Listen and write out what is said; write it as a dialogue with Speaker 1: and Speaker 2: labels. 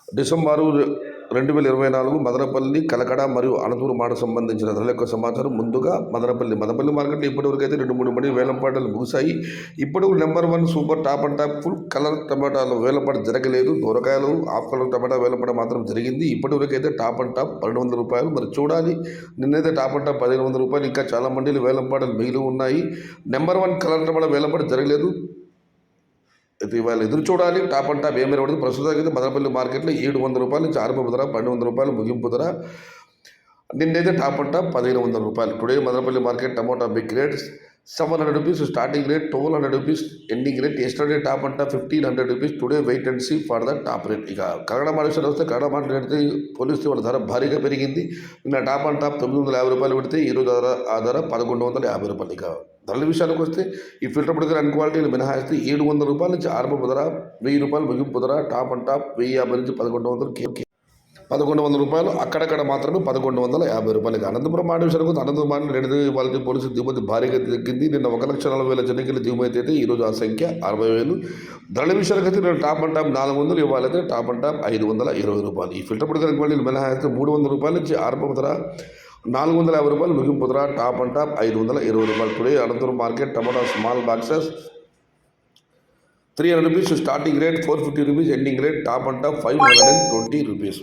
Speaker 1: December 2024 Madanapalle, Kalakada మరియు అనంతపురం మాట సంబంధించిన ధరల యొక్క సమాచారం. ముందుగా మదనపల్లి మార్కెట్లో ఇప్పటివరకు అయితే 2-3 మడి వేలంపాటలు ముగిశాయి. ఇప్పుడు number 1 super top and top full colour టమాటాలు వేలంపాట జరగలేదు. దూరకాయలు హాఫ్ కలర్ టమాటా వేలంపాట మాత్రం జరిగింది. ఇప్పటివరకు అయితే టాప్ అండ్ టాప్ 1200 రూపాయలు. మరి చూడాలి, నిన్నైతే టాప్ అండ్ టాప్ 1500 రూపాయలు. ఇంకా చాలా మండీలు వేలంపాటలు మిగిలి ఉన్నాయి. నెంబర్ 1 కలర్ టమాటా వేలంపాట జరగలేదు. ఇవాళ ఎదురు చూడాలి టాప్ అండ్ టాప్ ఏమైనా పడుతుంది. ప్రస్తుతానికి అయితే మదనపల్లి మార్కెట్లో 700 రూపాయల నుంచి ఆరంభ ధర, 1200 రూపాయలు ముగింపు ధర. నిన్నైతే టాప్ అండ్ టాప్ 1500 రూపాయలు. Today Madanapalle market tomato big rate 700 rupees starting rate, 1200 rupees ending rate. Yesterday top and top 1500 rupees. Today wait and see for the top rate. ఇక కన్నడ మార్కెట్ వస్తే కన్నడ మార్కెట్ అయితే పోలిస్తే వాళ్ళ ధర భారీగా పెరిగింది. నిన్న టాప్ అండ్ టాప్ 950 రూపాయలు పెడితే ఈరోజు ఆ ధర 1150 రూపాయలు. ఇక ధరల విషయానికి వస్తే ఈ ఫిల్టర్ బుడ్గర్ అన్ క్వాలిటీలు మినహాయిస్తే 700 రూపాయల నుంచి ఆరంభ ధర, 1000 రూపాయలు ముగింపు ధర. టాప్ అండ్ టాప్ 1050 నుంచి 1100 రూపాయలు. అక్కడక్కడ మాత్రమే 1150 రూపాయలకి. అనంతపురం మాట విషయానికి వస్తే అనంతపురం మాట నేడు వాళ్ళకి పోలీసు దిగుమతి భారీగా తగ్గింది. నిన్న 1,40,000 చెన్నకెళ్ళి దిగుమతి అయితే ఈరోజు ఆ సంఖ్య 60,000. ధరల విషయానికి అయితే నేను టాప్ అండ్ టాప్ 400, ఇవ్వాలైతే టాప్ అండ్ టాప్ 520 రూపాయలు. ఈ ఫిల్టర్ బుడ్గర్ క్వాలిటీలు మినహాయిస్తే 300 రూపాయల నుంచి ఆరంభ ధర, 450 రూపాయలు ముగింపు ధర. టాప్ అండ్ టాప్ 520 రూపాయలు. Today Anantapuram market tomato small boxes 300 rupees starting rate, 450 rupees ending rate. Top and top 520 rupees.